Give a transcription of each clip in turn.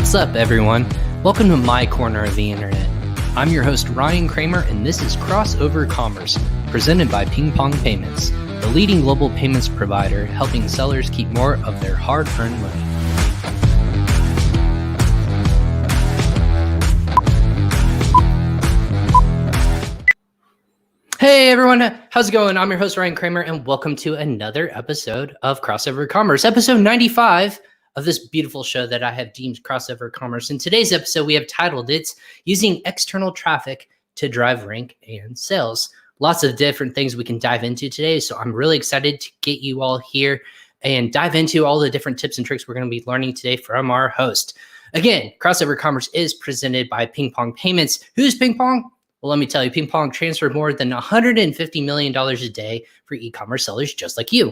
What's up, everyone? Welcome to my corner of the internet. I'm your host, Ryan Cramer, and this is Crossover Commerce, presented by PingPong Payments, the leading global payments provider helping sellers keep more of their hard-earned money. Hey everyone, how's it going? I'm your host, Ryan Cramer, and welcome to another episode of Crossover Commerce, episode 95 of this beautiful show that I have deemed Crossover Commerce. In today's episode, we have titled it, Using External Traffic to Drive Rank and Sales. Lots of different things we can dive into today, so I'm really excited to get you all here and dive into all the different tips and tricks we're going to be learning today from our host. Again, Crossover Commerce is presented by PingPong Payments. Who's PingPong? Well, let me tell you, PingPong transferred more than $150 million a day for e-commerce sellers just like you.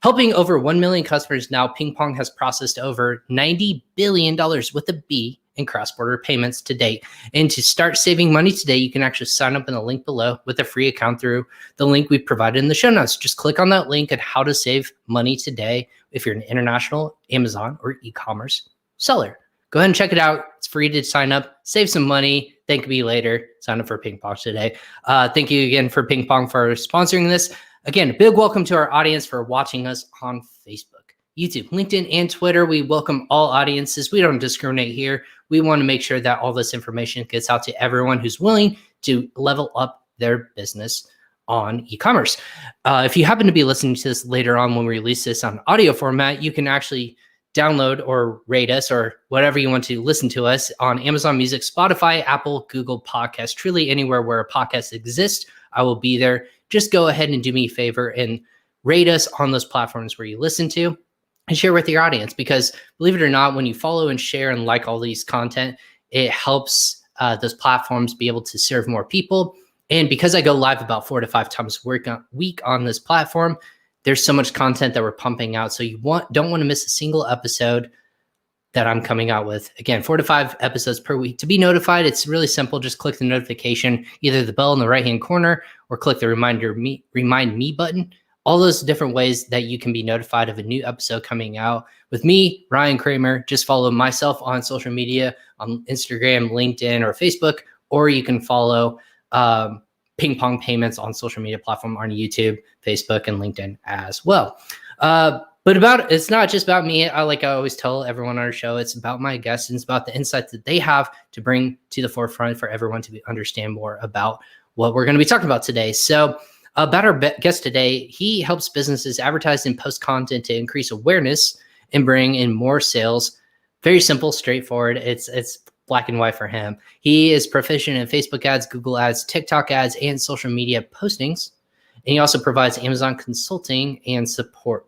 Helping over 1 million customers now, PingPong has processed over $90 billion with a B in cross-border payments to date. And to start saving money today, you can actually sign up in the link below with a free account through the link we provided in the show notes. Just click on that link and how to save money today if you're an international Amazon or e-commerce seller. Go ahead and check it out. It's free to sign up, save some money. Thank me later. Sign up for PingPong today. Thank you again for PingPong for sponsoring this. Again, a big welcome to our audience for watching us on Facebook, YouTube, LinkedIn, and Twitter. We welcome all audiences. We don't discriminate here. We want to make sure that all this information gets out to everyone who's willing to level up their business on e-commerce. If you happen to be listening to this later on when we release this on audio format, you can actually download or rate us or whatever you want to listen to us on Amazon Music, Spotify, Apple, Google Podcasts, truly anywhere where a podcast exists. I will be there. Just go ahead and do me a favor and rate us on those platforms where you listen to and share with your audience, because believe it or not, when you follow and share and like all these content, it helps those platforms be able to serve more people. And because I go live about 4 to 5 times a week on this platform, there's so much content that we're pumping out. So you don't want to miss a single episode that I'm coming out with. Again, 4 to 5 episodes per week. To be notified, it's really simple. Just click the notification, either the bell in the right-hand corner or click the remind me button. All those different ways that you can be notified of a new episode coming out with me, Ryan Cramer. Just follow myself on social media, on Instagram, LinkedIn, or Facebook, or you can follow PingPong Payments on social media platform on YouTube, Facebook, and LinkedIn as well. But it's not just about me. I always tell everyone on our show, it's about my guests and it's about the insights that they have to bring to the forefront for everyone to understand more about what we're going to be talking about today. So about our guest today, he helps businesses advertise and post content to increase awareness and bring in more sales. Very simple, straightforward. It's black and white for him. He is proficient in Facebook ads, Google ads, TikTok ads, and social media postings. And he also provides Amazon consulting and support.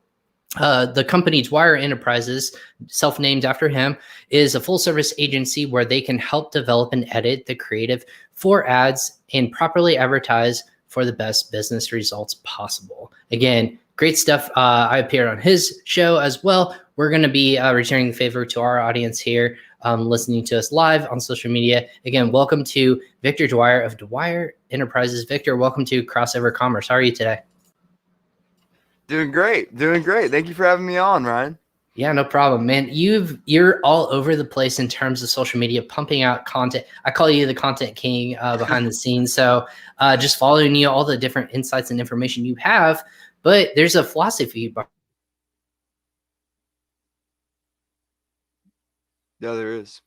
The company Dwyer Enterprises, self-named after him, is a full-service agency where they can help develop and edit the creative for ads and properly advertise for the best business results possible. Again, great stuff. I appeared on his show as well. We're going to be returning the favor to our audience here, listening to us live on social media. Again, welcome to Victor Dwyer of Dwyer Enterprises. Victor, welcome to Crossover Commerce. How are you today? Doing great. Thank you for having me on, Ryan. Yeah, no problem, man. You're all over the place in terms of social media, pumping out content. I call you the content king behind the scenes. So just following you, all the different insights and information you have. But there's a philosophy. Yeah, there is.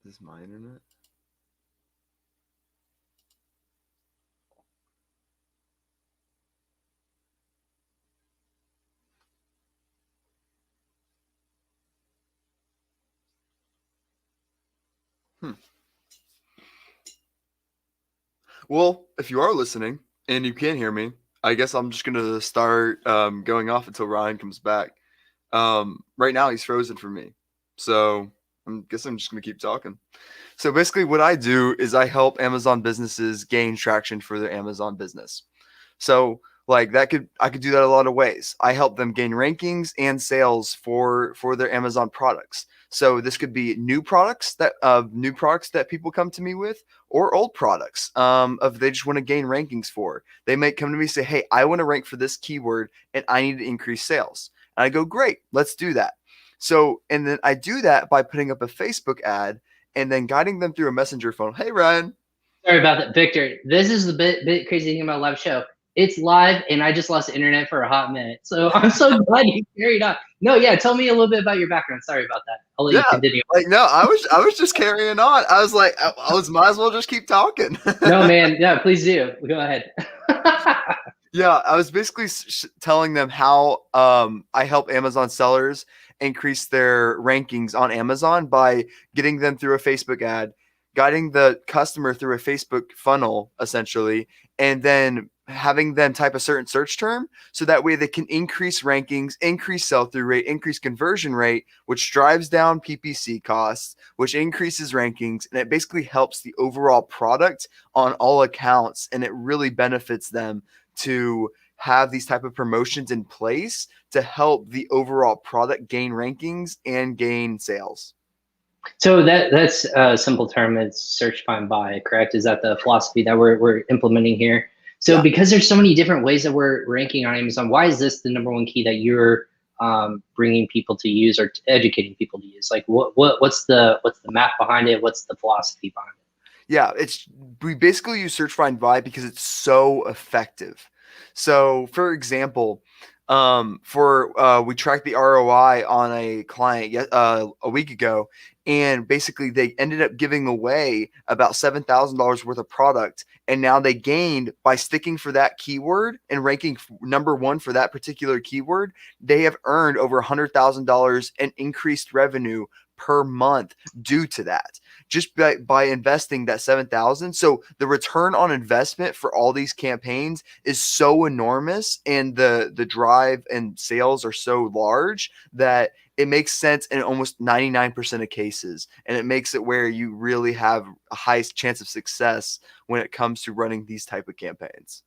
Is my internet? Well, if you are listening and you can hear me, I guess I'm just going to start going off until Ryan comes back. Right now, he's frozen for me. So I guess I'm just going to keep talking. So basically what I do is I help Amazon businesses gain traction for their Amazon business. So I could do that a lot of ways. I help them gain rankings and sales for their Amazon products. So this could be new products that people come to me with, or old products of they just want to gain rankings for. They might come to me and say, hey, I want to rank for this keyword and I need to increase sales. And I go, great, let's do that. So, and then I do that by putting up a Facebook ad and then guiding them through a messenger phone. Hey, Ryan. Sorry about that, Victor. This is the bit crazy thing about live show. It's live, and I just lost internet for a hot minute. So I'm so glad you carried on. No, yeah, tell me a little bit about your background. Sorry about that. I'll let you continue. Like, no, I was just carrying on. I was like, I might as well just keep talking. No, man. Yeah, please do. Go ahead. Yeah, I was basically telling them how I help Amazon sellers increase their rankings on Amazon by getting them through a Facebook ad, guiding the customer through a Facebook funnel, essentially, and then having them type a certain search term so that way they can increase rankings, increase sell-through rate, increase conversion rate, which drives down PPC costs, which increases rankings, and it basically helps the overall product on all accounts, and it really benefits them to have these type of promotions in place to help the overall product gain rankings and gain sales. So that's a simple term. It's search, find, buy, correct? Is that the philosophy that we're implementing here? So because there's so many different ways that we're ranking on Amazon, why is this the number one key that you're bringing people to use or educating people to use? Like what's the math behind it? What's the philosophy behind it? Yeah, we basically use search, find, buy because it's so effective. So, for example, we tracked the ROI on a client a week ago, and basically they ended up giving away about $7,000 worth of product, and now they gained by sticking for that keyword and ranking number one for that particular keyword. They have earned over $100,000 in increased revenue per month due to that, just by investing that 7,000. So the return on investment for all these campaigns is so enormous, and the drive and sales are so large that it makes sense in almost 99% of cases, and it makes it where you really have a high chance of success when it comes to running these type of campaigns.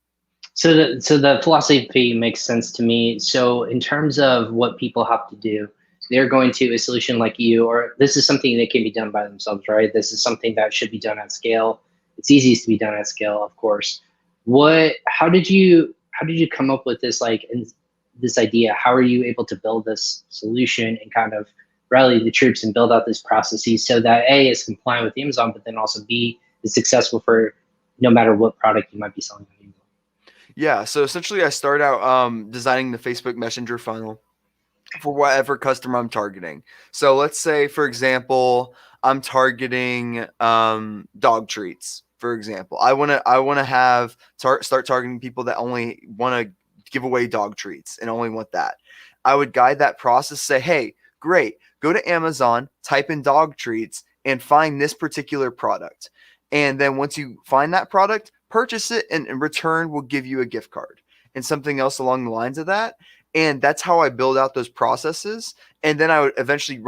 So the philosophy makes sense to me. So in terms of what people have to do, they're going to a solution like you, or this is something that can be done by themselves, right? This is something that should be done at scale. It's easiest to be done at scale, of course. How did you come up with this, this idea? How are you able to build this solution and kind of rally the troops and build out this processes so that A, is compliant with Amazon, but then also B, is successful for no matter what product you might be selling on Amazon? Yeah, so essentially I start out designing the Facebook Messenger funnel for whatever customer I'm targeting. So let's say, for example, I'm targeting dog treats. For example, I want to start targeting people that only want to give away dog treats and only want that. I would guide that process. Say, hey, great, go to Amazon, type in dog treats, and find this particular product. And then once you find that product, purchase it, and in return, we'll give you a gift card and something else along the lines of that. And that's how I build out those processes. And then I would eventually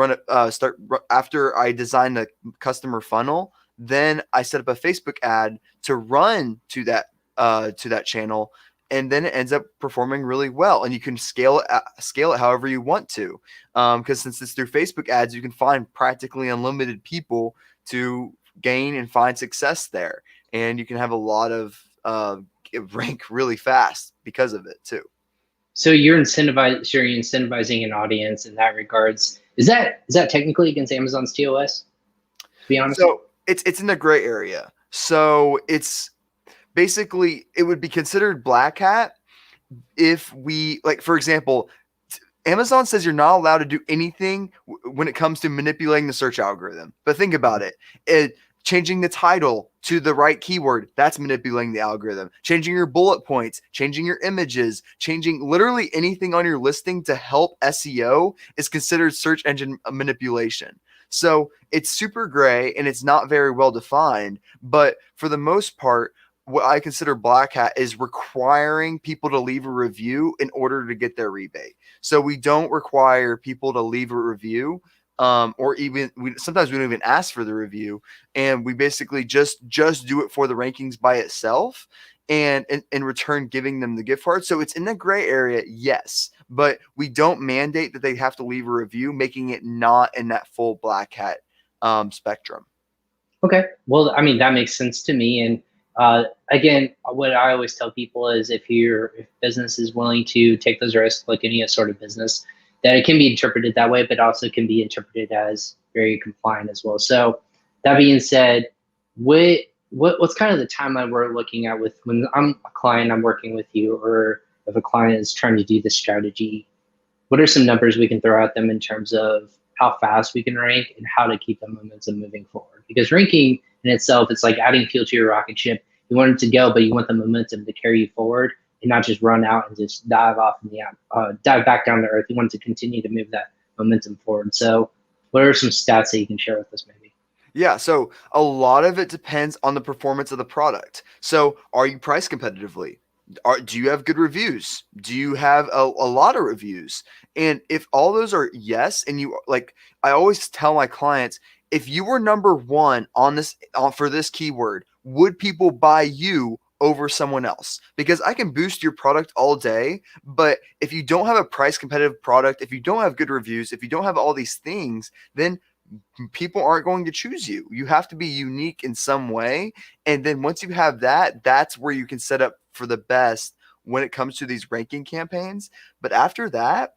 after I design the customer funnel, then I set up a Facebook ad to run to that channel. And then it ends up performing really well. And you can scale it however you want to. Because since it's through Facebook ads, you can find practically unlimited people to gain and find success there. And you can have a lot of rank really fast because of it too. So you're incentivizing an audience in that regards. Is that technically against Amazon's TOS? To be honest. So it's in the gray area. So it's basically, it would be considered black hat if we, like, for example, Amazon says you're not allowed to do anything when it comes to manipulating the search algorithm. But think about it. Changing the title to the right keyword, that's manipulating the algorithm. Changing your bullet points, changing your images, changing literally anything on your listing to help SEO is considered search engine manipulation. So it's super gray and it's not very well defined. But for the most part, what I consider black hat is requiring people to leave a review in order to get their rebate. So we don't require people to leave a review. Or even sometimes we don't even ask for the review, and we basically just do it for the rankings by itself, and in return giving them the gift card. So it's in the gray area, yes, but we don't mandate that they have to leave a review, making it not in that full black hat spectrum. Okay. Well, I mean, that makes sense to me. And again, what I always tell people is if business is willing to take those risks, like any sort of business, that it can be interpreted that way, but also can be interpreted as very compliant as well. So that being said, what what's kind of the timeline we're looking at with when I'm a client, I'm working with you, or if a client is trying to do this strategy, what are some numbers we can throw at them in terms of how fast we can rank and how to keep the momentum moving forward? Because ranking in itself, it's like adding fuel to your rocket ship. You want it to go, but you want the momentum to carry you forward and not just run out and just dive off in the dive back down to earth. You want it to continue to move that momentum forward. So, what are some stats that you can share with us, maybe? Yeah, so a lot of it depends on the performance of the product. So, are you priced competitively? Do you have good reviews? Do you have a lot of reviews? And if all those are yes, and you like, I always tell my clients, if you were number one on this for this keyword, would people buy you over someone else? Because I can boost your product all day, but if you don't have a price competitive product, if you don't have good reviews, if you don't have all these things, then people aren't going to choose you. You have to be unique in some way. And then once you have that, that's where you can set up for the best when it comes to these ranking campaigns. But after that,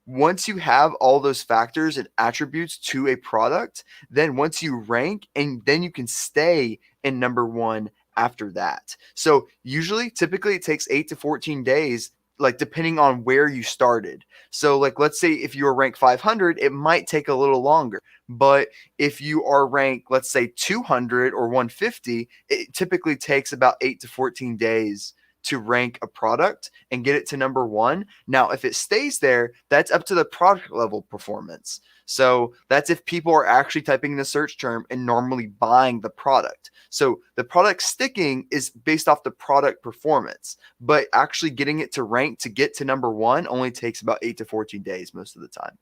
once you have all those factors and attributes to a product, then once you rank and then you can stay in number one after that. So usually, typically it takes 8 to 14 days, like depending on where you started. So like let's say if you are ranked 500, it might take a little longer. But if you are ranked, let's say 200 or 150, it typically takes about 8 to 14 days to rank a product and get it to number one. Now, if it stays there, that's up to the product level performance. So that's if people are actually typing in the search term and normally buying the product. So the product sticking is based off the product performance, but actually getting it to rank to get to number one only takes about 8 to 14 days most of the time.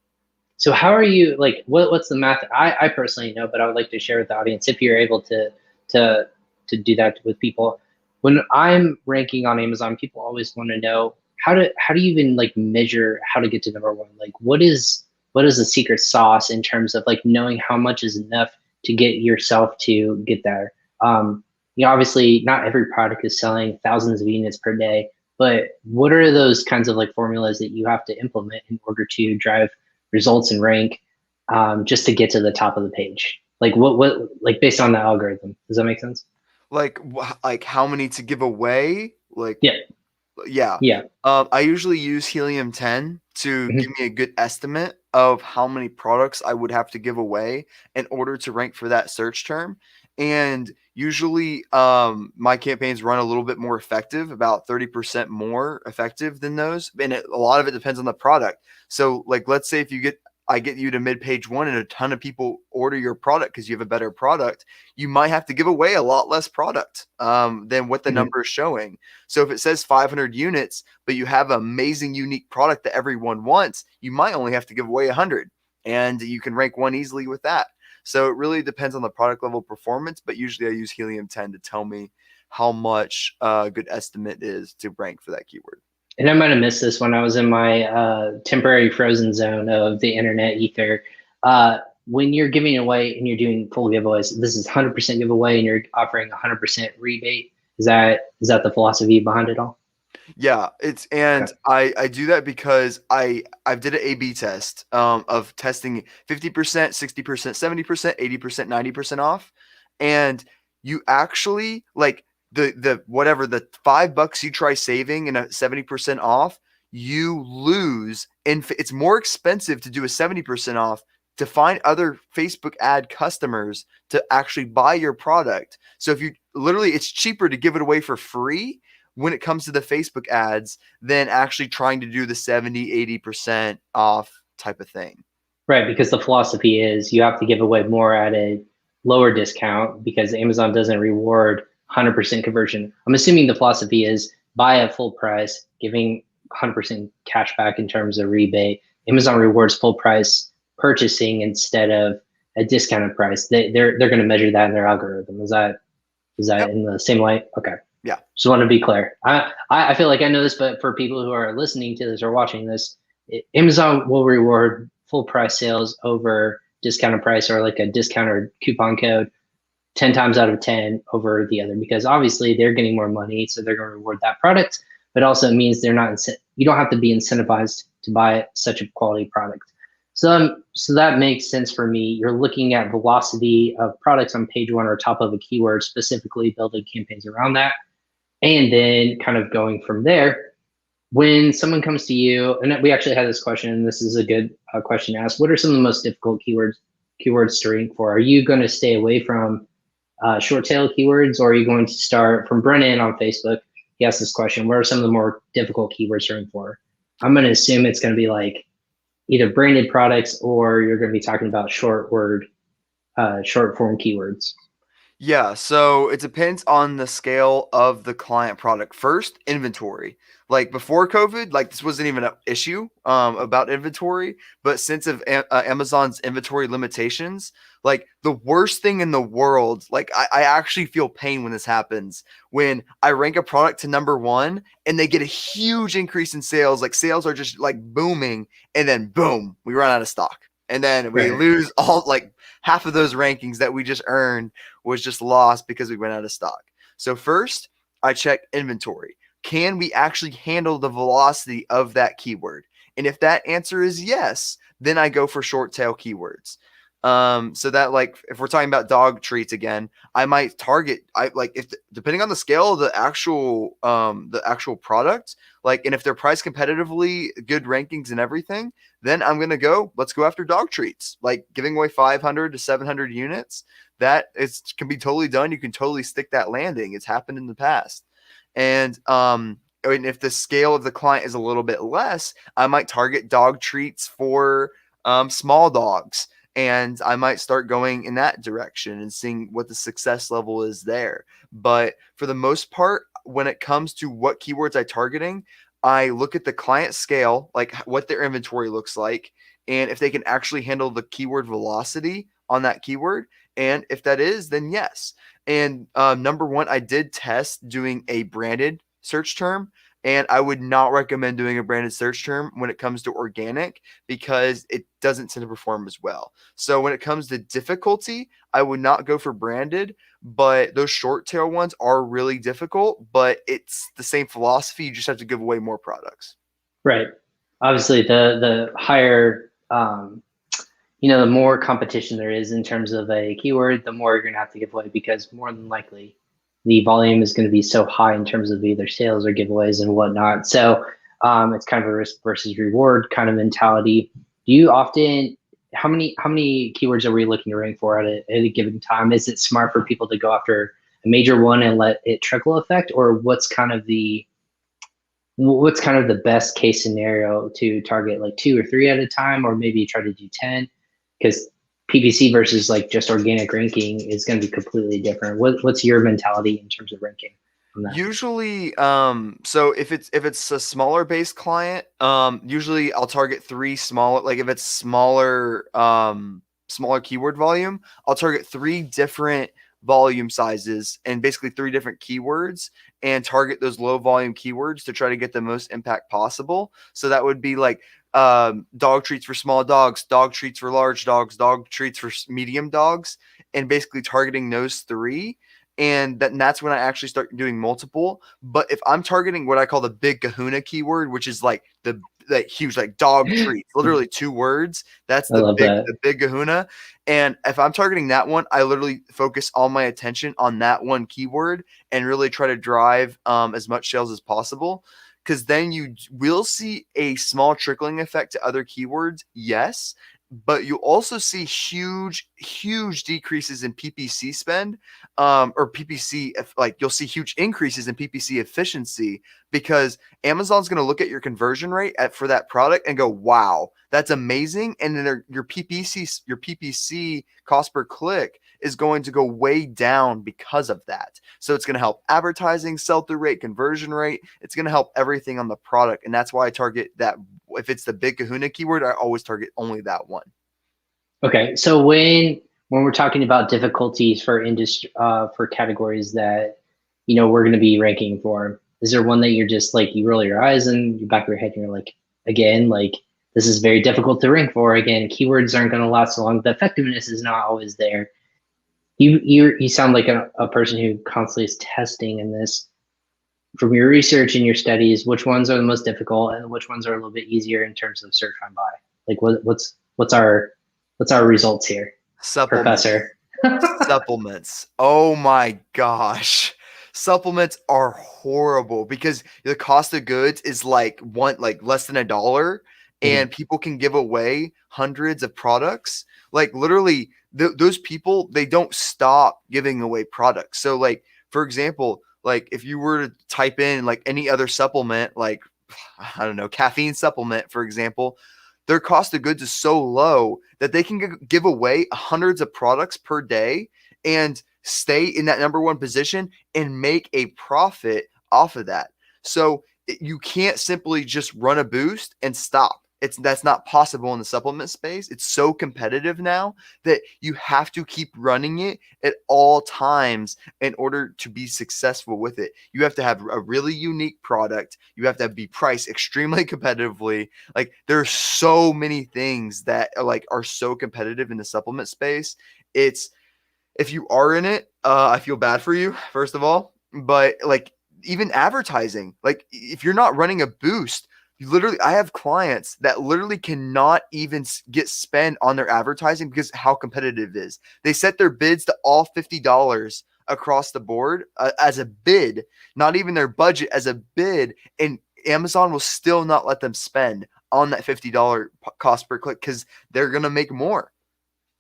So how are you like what's the math? I personally know, but I would like to share with the audience if you're able to to do that with people. When I'm ranking on Amazon, people always want to know how do you even like measure how to get to number one? Like what is the secret sauce in terms of like knowing how much is enough to get yourself to get there? Obviously not every product is selling thousands of units per day, but what are those kinds of like formulas that you have to implement in order to drive results and rank just to get to the top of the page? Like what like based on the algorithm. Does that make sense? Like how many to give away? Like Yeah. yeah. Yeah. I usually use helium-10 to give Mhm. me a good estimate of how many products I would have to give away in order to rank for that search term. And usually, my campaigns run a little bit more effective, about 30% more effective than those. And a lot of it depends on the product. So, like, let's say if I get you to mid page one and a ton of people order your product because you have a better product, you might have to give away a lot less product than what the Mhm. number is showing. So if it says 500 units, but you have an amazing, unique product that everyone wants, you might only have to give away 100, and you can rank one easily with that. So it really depends on the product level performance, but usually I use helium-10 to tell me how much a good estimate is to rank for that keyword. And I might have missed this when I was in my temporary frozen zone of the internet ether. When you're giving away and you're doing full giveaways, this is 100% giveaway and you're offering 100% rebate. Is that the philosophy behind it all? Yeah, it's and Okay. I do that because I did an A/B test of testing 50%, 60%, 70%, 80%, 90% off. And you actually like the whatever the $5 you try saving and a 70% off, you lose and it's more expensive to do a 70% off to find other Facebook ad customers to actually buy your product. So if you literally it's cheaper to give it away for free when it comes to the Facebook ads than actually trying to do the 70, 80% off type of thing. Right, because the philosophy is you have to give away more at a lower discount because Amazon doesn't reward 100% conversion. I'm assuming the philosophy is buy at full price, giving 100% cash back in terms of rebate. Amazon rewards full price purchasing instead of a discounted price. They're going to measure that in their algorithm. Is that Yep. in the same light? Okay. Yeah. Just want to be clear. I feel like I know this, but for people who are listening to this or watching this, Amazon will reward full price sales over discounted price or like a discount or coupon code 10 times out of 10 over the other, because obviously they're getting more money, so they're going to reward that product, but also it means they're not you don't have to be incentivized to buy such a quality product. So that makes sense for me. You're looking at velocity of products on page one or top of a keyword, specifically building campaigns around that, and then kind of going from there. When someone comes to you, and we actually had this question, and this is a good question to ask, what are some of the most difficult keywords to rank for? Are you going to stay away from short tail keywords, or are you going to start from Brennan on Facebook? He asked this question: what are some of the more difficult keywords to rank for? I'm going to assume it's going to be like either branded products, or you're going to be talking about short form keywords. Yeah, so it depends on the scale of the client product. First, inventory. Like before COVID, like this wasn't even an issue about inventory, but since of Amazon's inventory limitations, like the worst thing in the world, like I actually feel pain when this happens. When I rank a product to number one and they get a huge increase in sales, like sales are just like booming, and then boom, we run out of stock. And then we lose all like half of those rankings that we just earned was just lost because we went out of stock. So first, I check inventory. Can we actually handle the velocity of that keyword? And if that answer is yes, then I go for short tail keywords. So that, like, if we're talking about dog treats again, I might target, depending on the scale of the actual product, like, and if they're priced competitively, good rankings and everything, then I'm going to let's go after dog treats, like giving away 500 to 700 units. That can be totally done. You can totally stick that landing. It's happened in the past. And, if the scale of the client is a little bit less, I might target dog treats for small dogs. And I might start going in that direction and seeing what the success level is there. But for the most part, when it comes to what keywords I'm targeting, I look at the client scale, like what their inventory looks like, and if they can actually handle the keyword velocity on that keyword. And if that is, then yes. And number one, I did test doing a branded search term. And I would not recommend doing a branded search term when it comes to organic, because it doesn't tend to perform as well. So when it comes to difficulty, I would not go for branded, but those short tail ones are really difficult, but it's the same philosophy. You just have to give away more products. Right. Obviously, the higher, the more competition there is in terms of a keyword, the more you're going to have to give away, because more than likely the volume is going to be so high in terms of either sales or giveaways and whatnot. So it's kind of a risk versus reward kind of mentality. Do you often, how many keywords are we looking to rank for at a given time? Is it smart for people to go after a major one and let it trickle effect, or what's kind of the best case scenario to target, like 2 or 3 at a time, or maybe try to do 10? Because PPC versus like just organic ranking is going to be completely different. What's your mentality in terms of ranking on that? Usually, so if it's a smaller base client, usually I'll target 3 smaller, like if it's smaller keyword volume, I'll target 3 different volume sizes and basically 3 different keywords, and target those low volume keywords to try to get the most impact possible. So that would be like dog treats for small dogs, dog treats for large dogs, dog treats for medium dogs, and basically targeting those 3. And that's when I actually start doing multiple. But if I'm targeting what I call the big kahuna keyword, which is like that huge, like dog treats, literally 2 words, that's the big kahuna. And if I'm targeting that one, I literally focus all my attention on that one keyword and really try to drive as much sales as possible. Because then you will see a small trickling effect to other keywords, yes, but you also see huge decreases in PPC spend, or PPC, like you'll see huge increases in PPC efficiency, because Amazon's going to look at your conversion rate for that product and go, wow, that's amazing. And then your PPC cost per click is going to go way down because of that. So it's going to help advertising, sell-through rate, conversion rate. It's going to help everything on the product. And that's why I target that. If it's the big kahuna keyword, I always target only that one. Okay. So when we're talking about difficulties for industry, for categories that, we're going to be ranking for, is there one that you're just like, you roll your eyes and you back of your head and you're like, again, like, this is very difficult to rank for. Again, keywords aren't going to last long. The effectiveness is not always there. You sound like a person who constantly is testing in this. From your research and your studies, which ones are the most difficult and which ones are a little bit easier in terms of search find buy? Like what's our results here, Supplements. Professor? Supplements. Oh my gosh. Supplements are horrible because the cost of goods is like less than $1 Mhm. and people can give away hundreds of products. Like literally those people, they don't stop giving away products. So like for example, like if you were to type in like any other supplement, like I don't know, caffeine supplement, for example, their cost of goods is so low that they can give away hundreds of products per day and stay in that number one position and make a profit off of that. So you can't simply just run a boost and stop. That's not possible in the supplement space. It's so competitive now that you have to keep running it at all times in order to be successful with it. You have to have a really unique product. You have to be priced extremely competitively. Like there's so many things that are so competitive in the supplement space. It's if you are in it, I feel bad for you, first of all. But like even advertising, like if you're not running a boost, I have clients that literally cannot even get spend on their advertising because how competitive it is. They set their bids to all $50 across the board as a bid, not even their budget as a bid, and Amazon will still not let them spend on that $50 cost per click because they're gonna make more.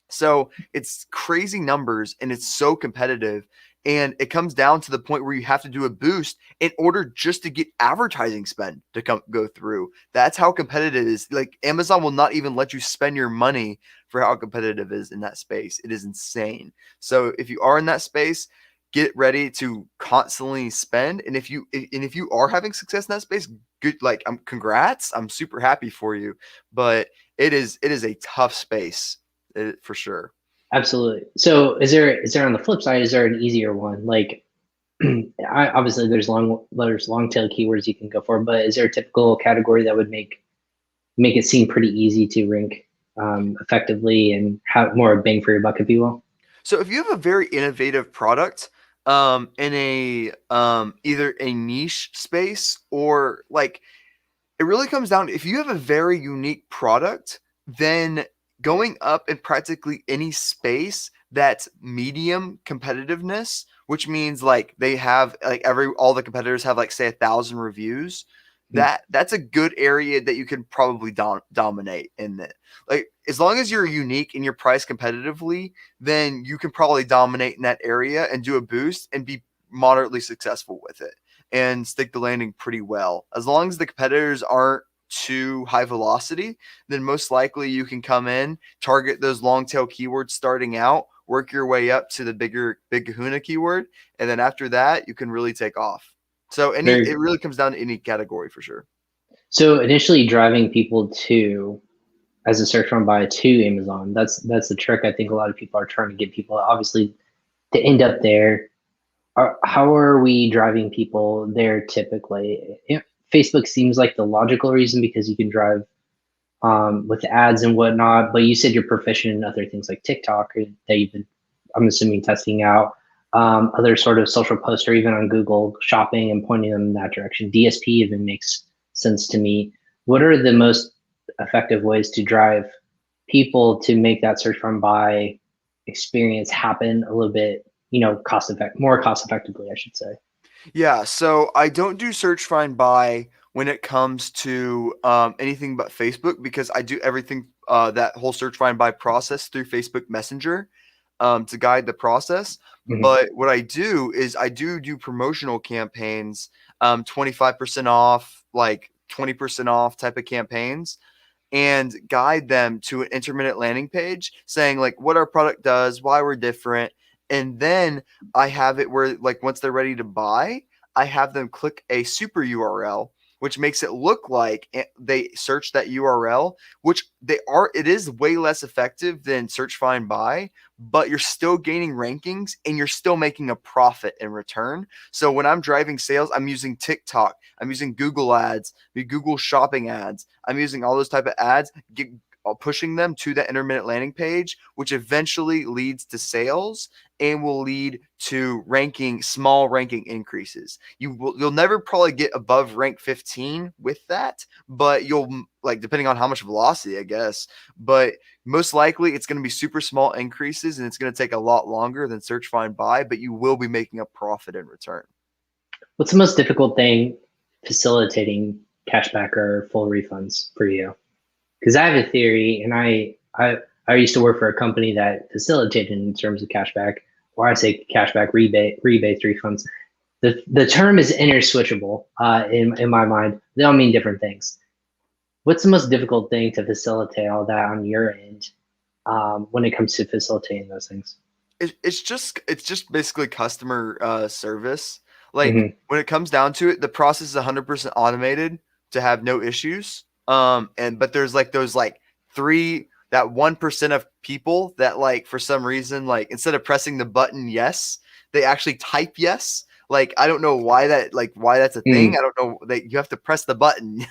So it's crazy numbers and it's so competitive. And it comes down to the point where you have to do a boost in order just to get advertising spend to go through. That's how competitive it is. Like Amazon will not even let you spend your money for how competitive it is in that space. It is insane. So if you are in that space, get ready to constantly spend. And if you are having success in that space, good, like congrats. I'm super happy for you. But it is a tough space for sure. Absolutely. So is there on the flip side, is there an easier one? Like obviously there's long tail keywords you can go for, but is there a typical category that would make it seem pretty easy to rank effectively and have more bang for your buck, if you will? So if you have a very innovative product in a either a niche space or like it really comes down to if you have a very unique product, then going up in practically any space that's medium competitiveness, which means like they have like all the competitors have like say 1,000 reviews. Hmm. That's a good area that you can probably dominate in it. Like as long as you're unique and you're priced competitively, then you can probably dominate in that area and do a boost and be moderately successful with it and stick the landing pretty well. As long as the competitors aren't too high velocity, then most likely you can come in, target those long tail keywords starting out, work your way up to the big kahuna keyword, and then after that you can really take off. So it Very really comes down to any category for sure. so initially driving people to as a search on by to Amazon. That's the trick I think a lot of people are trying to get people obviously to end up there. How are we driving people there typically? Facebook seems like the logical reason because you can drive with ads and whatnot. But you said you're proficient in other things like TikTok that you've been, I'm assuming, testing out. Other sort of social posts or even on Google shopping and pointing them in that direction. DSP even makes sense to me. What are the most effective ways to drive people to make that search from buy experience happen a little bit, more cost effectively, I should say? Yeah, so I don't do search find buy when it comes to anything but Facebook because I do everything that whole search find buy process through Facebook Messenger to guide the process. Mhm. But what I do is I do promotional campaigns, 25% off, like 20% off type of campaigns and guide them to an intermittent landing page saying like what our product does, why we're different. And then I have it where like once they're ready to buy, I have them click a super URL, which makes it look like they search that URL, which it is way less effective than search find buy, but you're still gaining rankings and you're still making a profit in return. So when I'm driving sales, I'm using TikTok, I'm using Google ads, Google shopping ads. I'm using all those type of ads, pushing them to that intermittent landing page, which eventually leads to sales and will lead to small ranking increases. You'll never probably get above rank 15 with that, but you'll, like, depending on how much velocity, I guess, but most likely it's going to be super small increases, and it's going to take a lot longer than search, find, buy, but you will be making a profit in return. What's the most difficult thing facilitating cashback or full refunds for you? Because I have a theory, and I used to work for a company that facilitated in terms of cashback, or I say cashback rebates, refunds. The term is interswitchable in my mind. They all mean different things. What's the most difficult thing to facilitate all that on your end when it comes to facilitating those things? It's just basically customer service. Like, when it comes down to it, the process is 100% automated to have no issues. But there's like those like that 1% of people that, like, for some reason, like, instead of pressing the button yes, they actually type yes. Like, I don't know why that's a thing. I don't know that you have to press the button.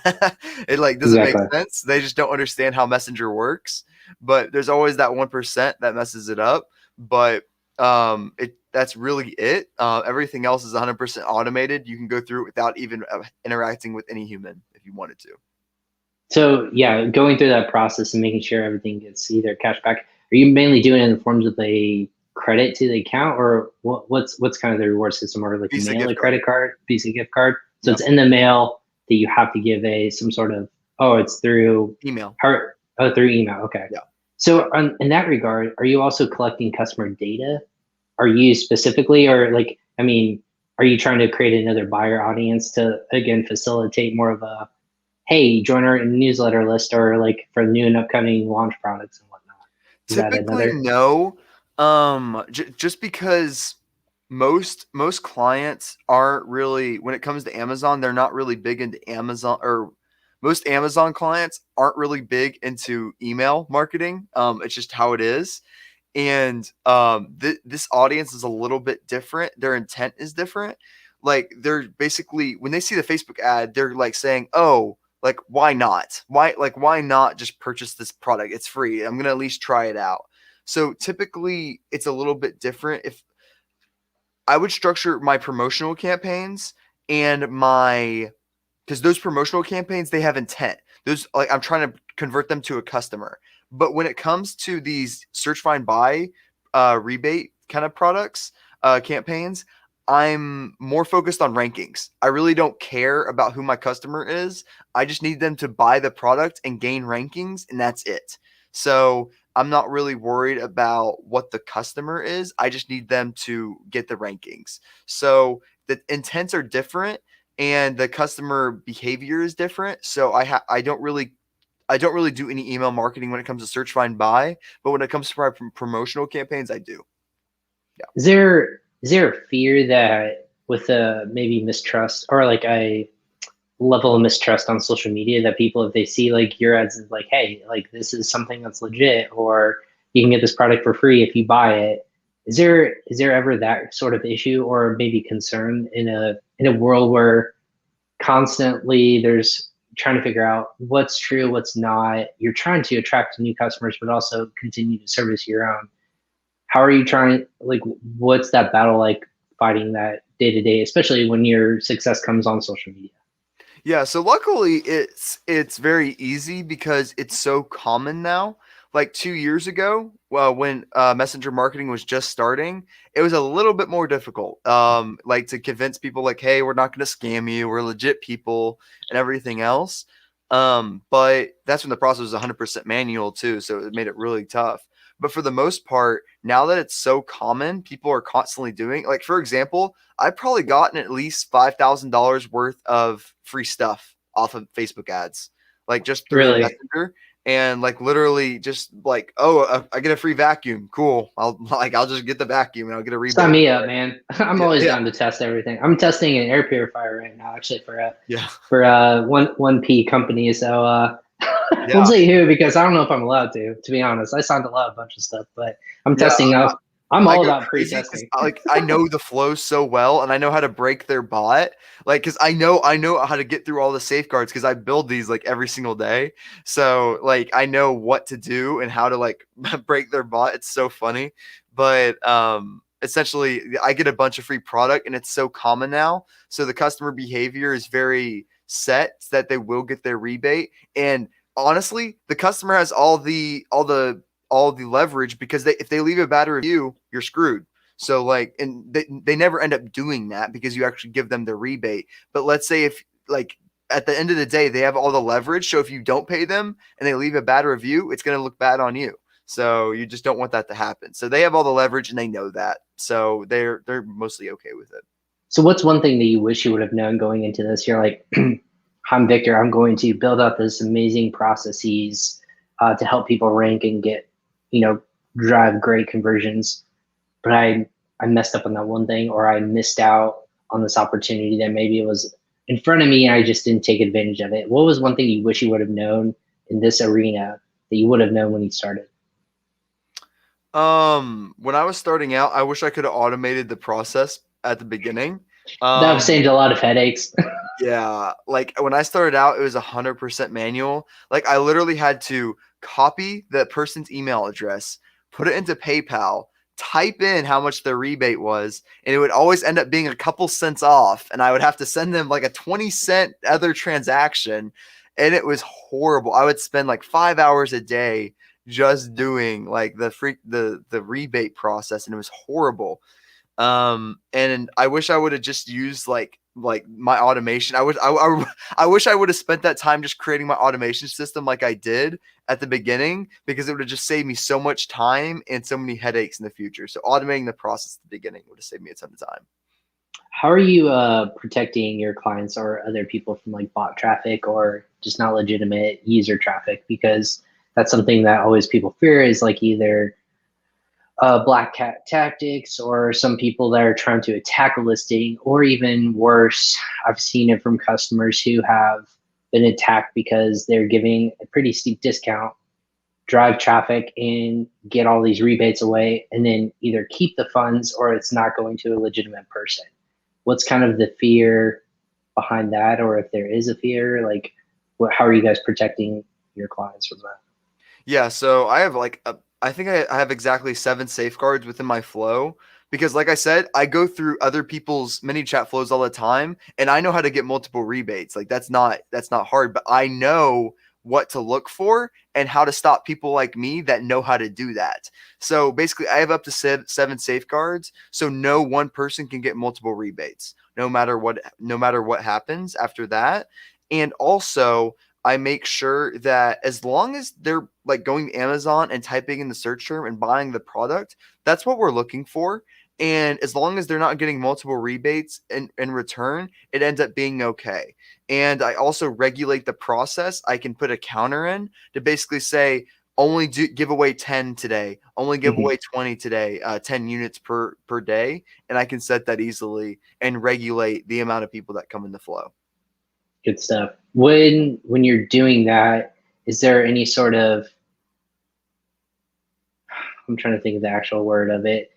It, like, doesn't make sense. They just don't understand how Messenger works. But there's always that 1% that messes it up. But that's really it. Everything else is 100% automated. You can go through it without even interacting with any human if you wanted to. So yeah, going through that process and making sure everything gets either cash back. Are you mainly doing it in the forms of a credit to the account, or what's kind of the reward system, or like Visa mail a gift credit card, Visa gift card? So Yep. it's in the mail that you have to give some sort of, it's through email. Through email. Okay. Yeah. So in that regard, are you also collecting customer data? Are you specifically, or like, I mean, are you trying to create another buyer audience to, again, facilitate more of a, hey, join our newsletter list, or like for new and upcoming launch products and whatnot? Typically, no. Just because most clients aren't really, when it comes to Amazon, they're not really big into Amazon, or most Amazon clients aren't really big into email marketing. It's just how it is. And this audience is a little bit different. Their intent is different. Like, they're basically, when they see the Facebook ad, they're like saying, oh, like, why not? Why not just purchase this product? It's free. I'm going to at least try it out. So typically it's a little bit different. If I would structure my promotional campaigns and because those promotional campaigns, they have intent. Those, like, I'm trying to convert them to a customer. But when it comes to these search, find, buy, rebate kind of products, campaigns, I'm more focused on rankings. I really don't care about who my customer is. I just need them to buy the product and gain rankings, and that's it. So I'm not really worried about what the customer is. I just need them to get the rankings. So the intents are different and the customer behavior is different. So I don't really do any email marketing when it comes to search, find, buy, but when it comes to my promotional campaigns, I do. Yeah. Is there a fear that with a maybe mistrust, or like a level of mistrust on social media, that people, if they see like your ads, is like, hey, like this is something that's legit, or you can get this product for free if you buy it. Is there ever that sort of issue, or maybe concern in a world where constantly there's trying to figure out what's true, what's not? You're trying to attract new customers, but also continue to service your own. How are you trying, like, what's that battle like, fighting that day to day, especially when your success comes on social media? Yeah, so luckily it's very easy because it's so common now. Like 2 years ago, well, when messenger marketing was just starting, it was a little bit more difficult. Like, to convince people, like, hey, we're not going to scam you, we're legit people, and everything else. But that's when the process was 100% manual too, so it made it really tough. But for the most part, now that it's so common, people are constantly doing, like, for example, I've probably gotten at least $5,000 worth of free stuff off of Facebook ads, like, just through the Really? messenger. And, like, literally just like, oh, I get a free vacuum. Cool. I'll just get the vacuum and I'll get a rebate. Sign me up, man. I'm always Yeah. down to test everything. I'm testing an air purifier right now, actually, for Yeah. 1P company. So Yeah. won't say who, because I don't know if I'm allowed to be honest. I signed a bunch of stuff, but I'm Yeah. testing out. I'm I all go about crazy because pre-testing. like I know the flow so well, and I know how to break their bot. Like, because I know how to get through all the safeguards because I build these like every single day. So like I know what to do and how to like break their bot. It's so funny, but essentially I get a bunch of free product, and it's so common now. So the customer behavior is very set so that they will get their rebate. And honestly, the customer has all the leverage because if they leave a bad review, you're screwed. So like, and they never end up doing that because you actually give them the rebate. But let's say if like at the end of the day, they have all the leverage. So if you don't pay them and they leave a bad review, it's going to look bad on you. So you just don't want that to happen. So they have all the leverage and they know that. So they're mostly okay with it. So what's one thing that you wish you would have known going into this? You're like, I'm Victor. I'm going to build out this amazing processes to help people rank and get, drive great conversions. But I messed up on that one thing, or I missed out on this opportunity that maybe it was in front of me and I just didn't take advantage of it. What was one thing you wish you would have known in this arena that you would have known when you started? When I was starting out, I wish I could have automated the process at the beginning. That was Um, saved a lot of headaches. Yeah, like when I started out, it was 100% manual. Like I literally had to copy the person's email address, put it into PayPal, type in how much their rebate was, and it would always end up being a couple cents off. And I would have to send them like a 20-cent other transaction. And it was horrible. I would spend like 5 hours a day just doing like the rebate process, and it was horrible. And I wish I would have just used like my automation. I wish I would have spent that time just creating my automation system like I did at the beginning, because it would have just saved me so much time and so many headaches in the future. So automating the process at the beginning would have saved me a ton of time. How are you protecting your clients or other people from like bot traffic or just not legitimate user traffic? Because that's something that always people fear is like either black cat tactics or some people that are trying to attack a listing, or even worse, I've seen it from customers who have been attacked because they're giving a pretty steep discount, drive traffic and get all these rebates away, and then either keep the funds or it's not going to a legitimate person. What's kind of the fear behind that, or if there is a fear, like how are you guys protecting your clients from that? Yeah, so I have I think I have exactly 7 safeguards within my flow, because like I said, I go through other people's mini chat flows all the time, and I know how to get multiple rebates. Like that's not hard, but I know what to look for and how to stop people like me that know how to do that. So basically I have up to 7 safeguards, so no one person can get multiple rebates no matter what happens after that. And also I make sure that as long as they're like going to Amazon and typing in the search term and buying the product, that's what we're looking for. And as long as they're not getting multiple rebates in return, it ends up being okay. And I also regulate the process. I can put a counter in to basically say, only give away 10 today, only give Mhm. away 20 today, 10 units per day. And I can set that easily and regulate the amount of people that come in the flow. Good stuff. When you're doing that, is there any sort of, I'm trying to think of the actual word of it.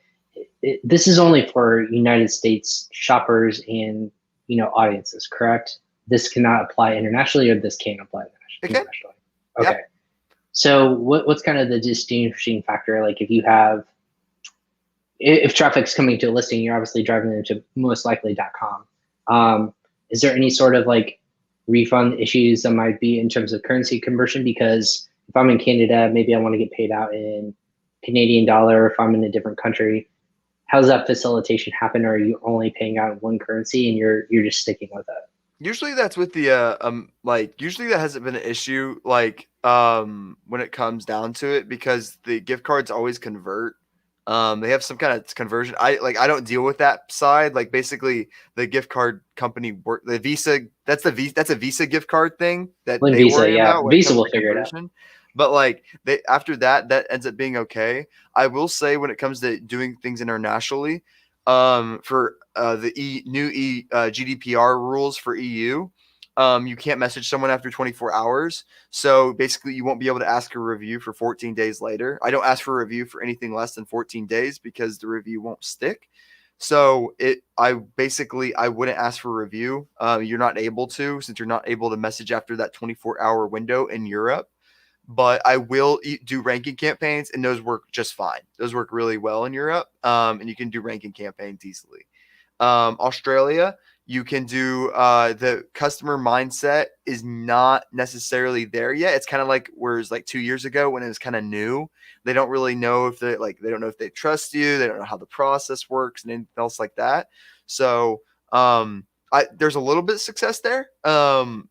This is only for United States shoppers and audiences, correct? This cannot apply internationally, or this can apply Okay. internationally. Yeah. Okay. So what's kind of the distinguishing factor? Like if traffic's coming to a listing, you're obviously driving them to mostlikely.com. Is there any sort of like refund issues that might be in terms of currency conversion? Because if I'm in Canada, maybe I want to get paid out in Canadian dollar. If I'm in a different country, how does that facilitation happen? Or are you only paying out in one currency and you're just sticking with it? Usually that's with the like usually that hasn't been an issue like when it comes down to it, because the gift cards always convert. They have some kind of conversion. I don't deal with that side. Like basically the gift card company work the Visa, that's a Visa gift card thing that Well, they Visa, worry yeah, about when it Visa comes will to figure it out. conversion. But like they after that ends up being okay. I will say when it comes to doing things internationally, for the GDPR rules for EU. You can't message someone after 24 hours. So basically, you won't be able to ask a review for 14 days later. I don't ask for a review for anything less than 14 days because the review won't stick. So I wouldn't ask for a review. You're not able to, since you're not able to message after that 24-hour window in Europe. But I will do ranking campaigns, and those work just fine. Those work really well in Europe, and you can do ranking campaigns easily. Australia, you can do the customer mindset is not necessarily there yet. It's kind of like whereas like 2 years ago when it was kind of new, they don't really know if they don't know if they trust you. They don't know how the process works and anything else like that. So there's a little bit of success there.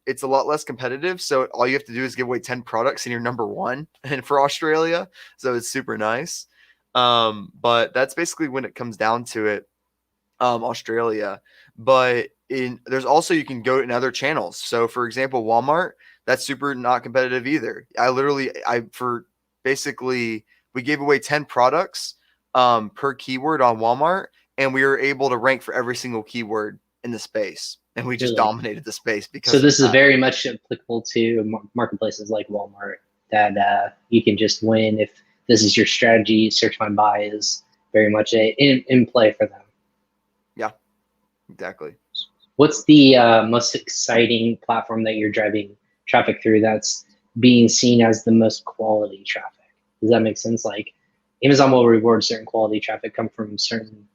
It's a lot less competitive. So all you have to do is give away 10 products and you're number one and for Australia. So it's super nice. But that's basically when it comes down to it. Australia, but there's also you can go in other channels. So for example, Walmart, that's super not competitive either. We gave away 10 products per keyword on Walmart, and we were able to rank for every single keyword in the space, and we just Really? dominated the space because So this is very much applicable to marketplaces like Walmart that you can just win if this is your strategy. Search my buy is very much in play for them. Yeah, exactly. What's the most exciting platform that you're driving traffic through that's being seen as the most quality traffic? Does that make sense? Like Amazon will reward certain quality traffic come from certain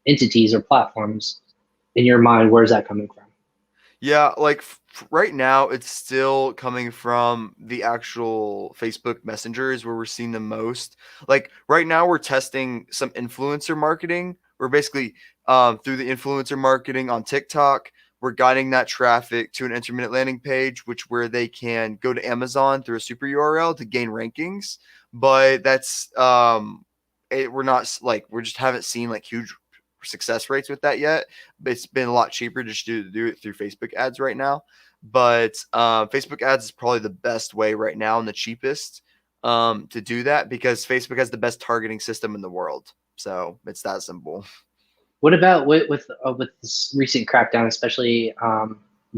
entities or platforms. In your mind, where's that coming from? Yeah, like right now, it's still coming from the actual Facebook Messenger is where we're seeing the most. Like right now, we're testing some influencer marketing. We're basically through the influencer marketing on TikTok, we're guiding that traffic to an intermittent landing page, which where they can go to Amazon through a super URL to gain rankings. But that's we're not like we just haven't seen like huge success rates with that yet. It's been a lot cheaper just to do it through Facebook ads right now. But Facebook ads is probably the best way right now and the cheapest to do that because Facebook has the best targeting system in the world. So it's that simple. What about with this recent crackdown, especially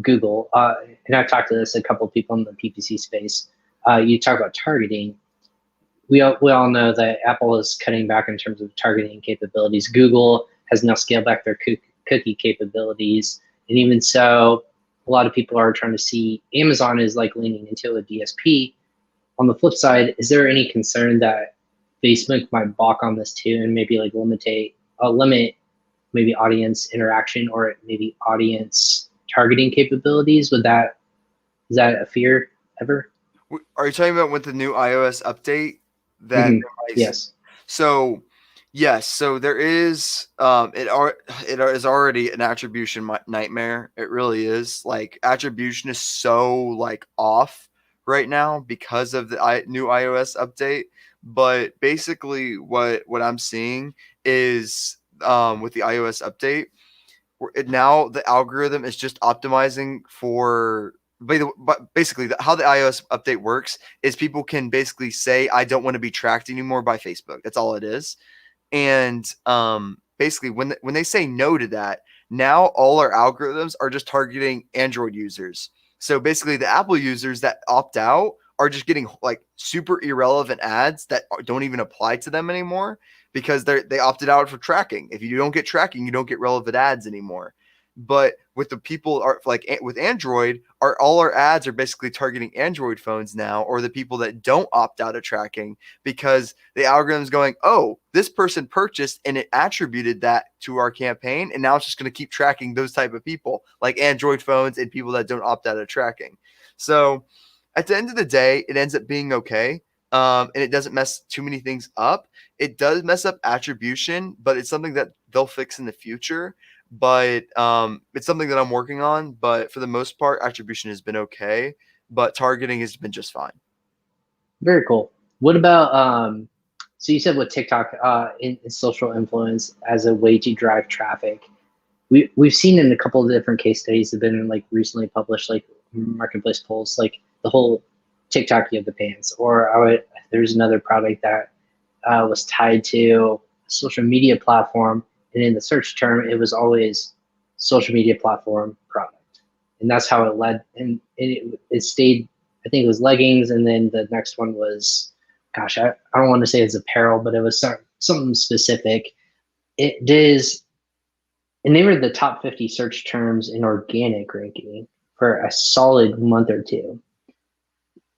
Google? And I've talked to this a couple of people in the PPC space. You talk about targeting. We all know that Apple is cutting back in terms of targeting capabilities. Google has now scaled back their cookie capabilities, and even so, a lot of people are trying to see Amazon is like leaning into a DSP. On the flip side, is there any concern that Facebook might balk on this too, and maybe like limit maybe audience interaction or maybe audience targeting capabilities? Is that a fear ever? Are you talking about with the new iOS update that Yes. So yes, so there is it is already an attribution nightmare. It really is. Like attribution is so like off right now because of the new iOS update. But basically, what I'm seeing is with the iOS update, now the algorithm is just optimizing for but basically how the iOS update works is people can basically say I don't want to be tracked anymore by Facebook. That's all it is. And basically when they say no to that, now all our algorithms are just targeting Android users. So basically the Apple users that opt out are just getting like super irrelevant ads that don't even apply to them anymore because they opted out for tracking. If you don't get tracking, you don't get relevant ads anymore. But with the people are like with Android, all our ads are basically targeting Android phones now, or the people that don't opt out of tracking because the algorithm's going, oh, this person purchased and it attributed that to our campaign, and now it's just going to keep tracking those type of people, like Android phones and people that don't opt out of tracking. So at the end of the day, it ends up being okay. And it doesn't mess too many things up. It does mess up attribution, but it's something that they'll fix in the future. But it's something that I'm working on. But for the most part, attribution has been okay, but targeting has been just fine. Very cool. What about so you said with TikTok in social influence as a way to drive traffic. We've seen in a couple of different case studies that have been like recently published, like marketplace polls, like the whole TikTok you have the pants, or there's another product that was tied to a social media platform, and in the search term, it was always social media platform product. and that's how it led. And it stayed. I think it was leggings, and then the next one was, gosh, I don't want to say it's apparel, but it was something specific. It is, and they were the top 50 search terms in organic ranking for a solid month or two.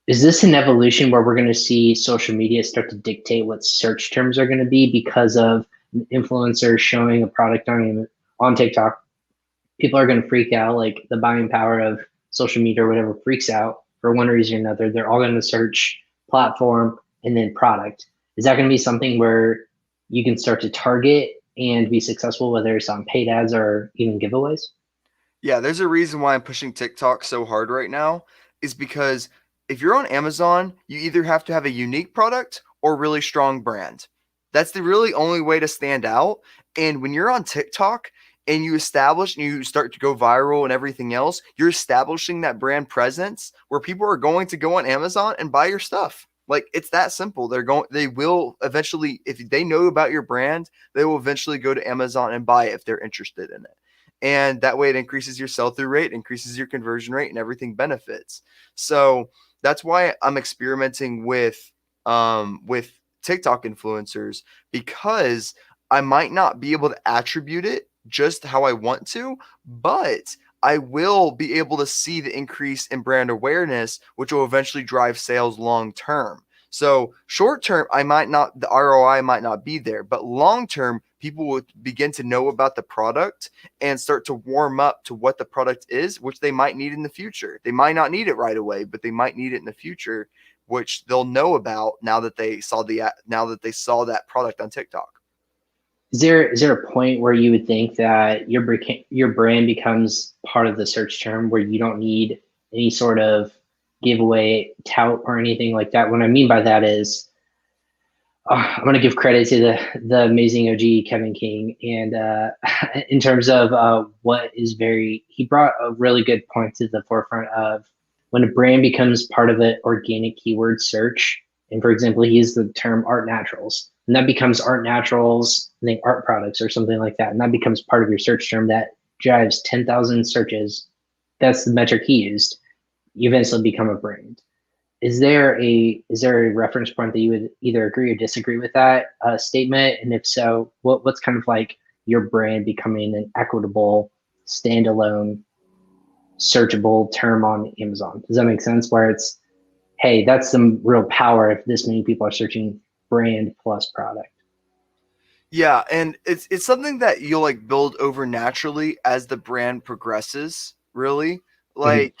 Is this an evolution where we're going to see social media start to dictate what search terms are going to be because of an influencer showing a product on TikTok? People are going to freak out, like the buying power of social media or whatever freaks out for one reason or another. They're all going to search platform and then product. Is that going to be something where you can start to target and be successful, whether it's on paid ads or even giveaways? Yeah, there's a reason why I'm pushing TikTok so hard right now is because if you're on Amazon, you either have to have a unique product or really strong brand. That's the really only way to stand out. And when you're on TikTok and you establish and you start to go viral and everything else, you're establishing that brand presence where people are going to go on Amazon and buy your stuff. Like it's that simple. They will eventually, if they know about your brand, they will eventually go to Amazon and buy it if they're interested in it. And that way it increases your sell-through rate, increases your conversion rate, and everything benefits. So that's why I'm experimenting with TikTok influencers, because I might not be able to attribute it just how I want to, but I will be able to see the increase in brand awareness, which will eventually drive sales long term. So short term, the ROI might not be there, but long term, people will begin to know about the product and start to warm up to what the product is, which they might need in the future. They might not need it right away, but they might need it in the future, which they'll know about now that they saw that product on TikTok. Is there a point where you would think that your brand becomes part of the search term where you don't need any sort of giveaway tout or anything like that? What I mean by that is, I'm going to give credit to the amazing OG Kevin King, and in terms of he brought a really good point to the forefront of when a brand becomes part of an organic keyword search. And for example, he used the term art naturals, and that becomes art naturals, I think art products or something like that, and that becomes part of your search term that drives 10,000 searches. That's the metric he used. You eventually become a brand. Is there a reference point that you would either agree or disagree with that statement? And if so, what's kind of like your brand becoming an equitable, standalone, searchable term on Amazon? Does that make sense? Where it's, hey, that's some real power if this many people are searching brand plus product. Yeah, and it's something that you'll like build over naturally as the brand progresses, really. Mhm.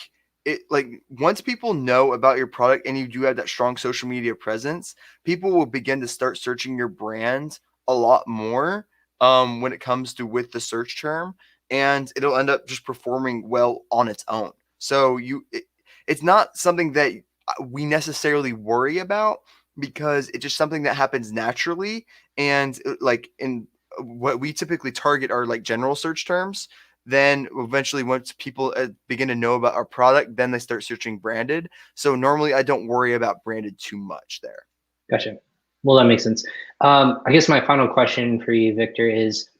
Like once people know about your product and you do have that strong social media presence, people will begin to start searching your brand a lot more when it comes to with the search term, and it'll end up just performing well on its own. So it's not something that we necessarily worry about because it's just something that happens naturally. And like in what we typically target are like general search terms. Then eventually, once people begin to know about our product, then they start searching branded. So normally, I don't worry about branded too much there. Gotcha. Well, that makes sense. I guess my final question for you, Victor, is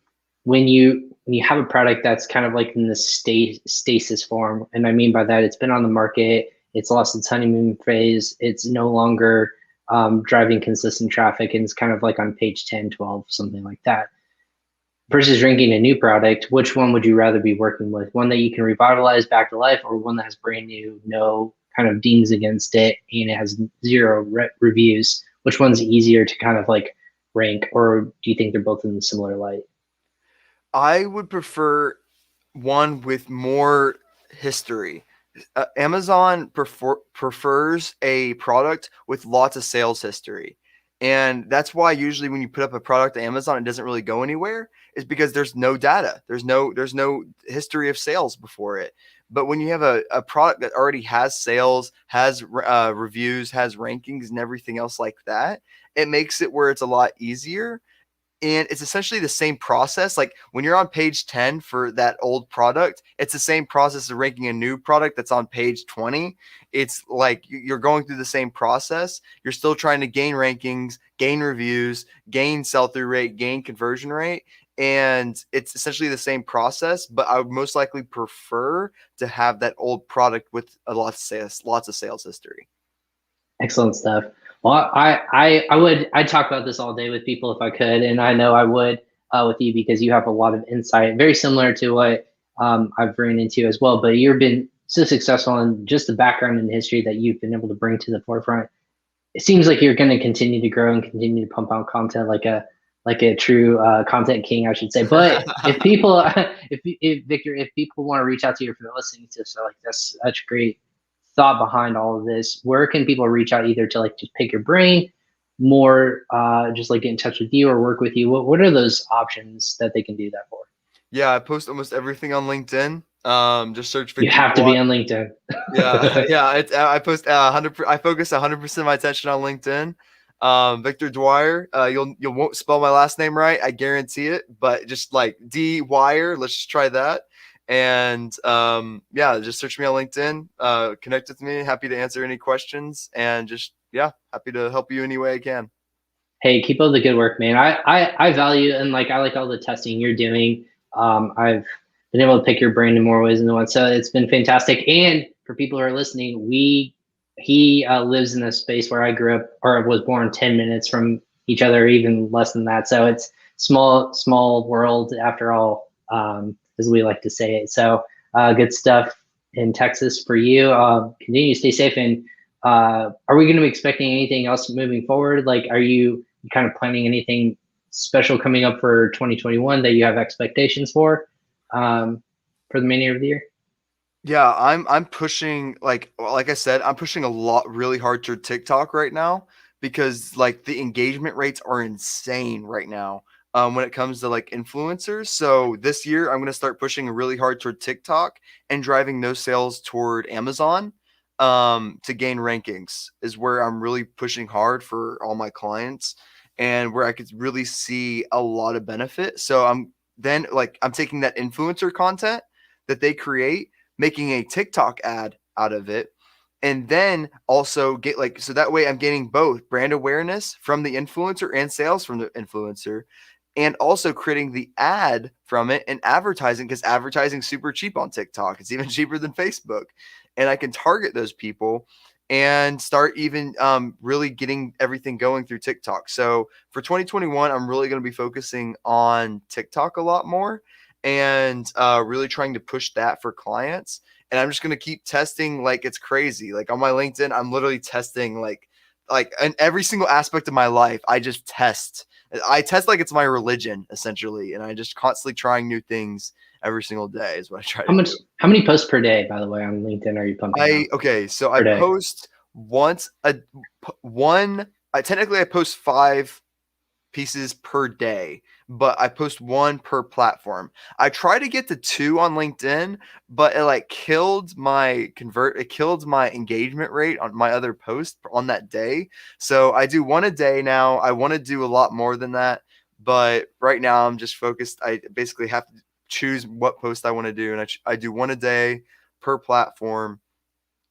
when you have a product that's kind of like in the stasis form, and I mean by that, it's been on the market, it's lost its honeymoon phase, it's no longer driving consistent traffic, and it's kind of like on page 10, 12, something like that. Versus ranking a new product, which one would you rather be working with? One that you can revitalize back to life, or one that has brand new, no kind of dings against it, and it has zero reviews? Which one's easier to kind of like rank, or do you think they're both in a similar light? I would prefer one with more history. Amazon prefers a product with lots of sales history. And that's why usually when you put up a product on Amazon, it doesn't really go anywhere, is because there's no data. There's no history of sales before it. But when you have a product that already has sales, has reviews, has rankings and everything else like that, it makes it where it's a lot easier, and it's essentially the same process. Like when you're on page 10 for that old product, it's the same process of ranking a new product that's on page 20. It's like you're going through the same process. You're still trying to gain rankings, gain reviews, gain sell-through rate, gain conversion rate. and it's essentially the same process, but I would most likely prefer to have that old product with a lot of sales history. Excellent stuff. Well, I'd talk about this all day with people if I could, and I know I would with you because you have a lot of insight, very similar to what I've ran into as well. But you've been so successful in just the background and history that you've been able to bring to the forefront. It seems like you're going to continue to grow and continue to pump out content like a true content king, I should say. But if people, if Victor, if people want to reach out to you if they're listening to this, like that's such great thought behind all of this. Where can people reach out either to like just pick your brain, more just like get in touch with you or work with you? What are those options that they can do that for? Yeah, I post almost everything on LinkedIn. Just search You Victor have to Dwyer. be on LinkedIn. Yeah, yeah. I post 100. I focus 100% of my attention on LinkedIn. Victor Dwyer. You won't spell my last name right. I guarantee it. But just like D Wire. Let's just try that. And yeah, just search me on LinkedIn. Connect with me. Happy to answer any questions. And just happy to help you any way I can. Hey, keep up the good work, man. I value and like I like all the testing you're doing. I've been able to pick your brain in more ways than one, so it's been fantastic. And for people who are listening, he lives in a space where I grew up or was born 10 minutes from each other, even less than that. So it's small world after all, as we like to say it. So good stuff in Texas for you. Continue to stay safe. And are we going to be expecting anything else moving forward? Like, are you kind of planning anything special coming up for 2021 that you have expectations for the remainder of the year? Yeah, I'm pushing like I said, I'm pushing a lot really hard to TikTok right now because like the engagement rates are insane right now when it comes to like influencers. So this year I'm gonna start pushing really hard toward TikTok and driving those sales toward Amazon to gain rankings is where I'm really pushing hard for all my clients and where I could really see a lot of benefit. So I'm taking that influencer content that they create, making a TikTok ad out of it, and then also get like so that way I'm gaining both brand awareness from the influencer and sales from the influencer, and also creating the ad from it and advertising because advertising's super cheap on TikTok. It's even cheaper than Facebook, and I can target those people and start even really getting everything going through TikTok. So for 2021, I'm really going to be focusing on TikTok a lot more and really trying to push that for clients. And I'm just going to keep testing like it's crazy. Like on my LinkedIn, I'm literally testing like in every single aspect of my life. I just test. I test like it's my religion essentially, and I just constantly trying new things every single day is what I try to do. How many posts per day, by the way, on LinkedIn are you pumping out So I per day? post once a one. Technically I post 5 pieces per day, but I post 1 per platform. I try to get to 2 on LinkedIn, but it killed my engagement rate on my other post on that day. So I do 1 a day now. I want to do a lot more than that, but right now I'm just focused. I basically have to choose what post I want to do, and I do 1 a day per platform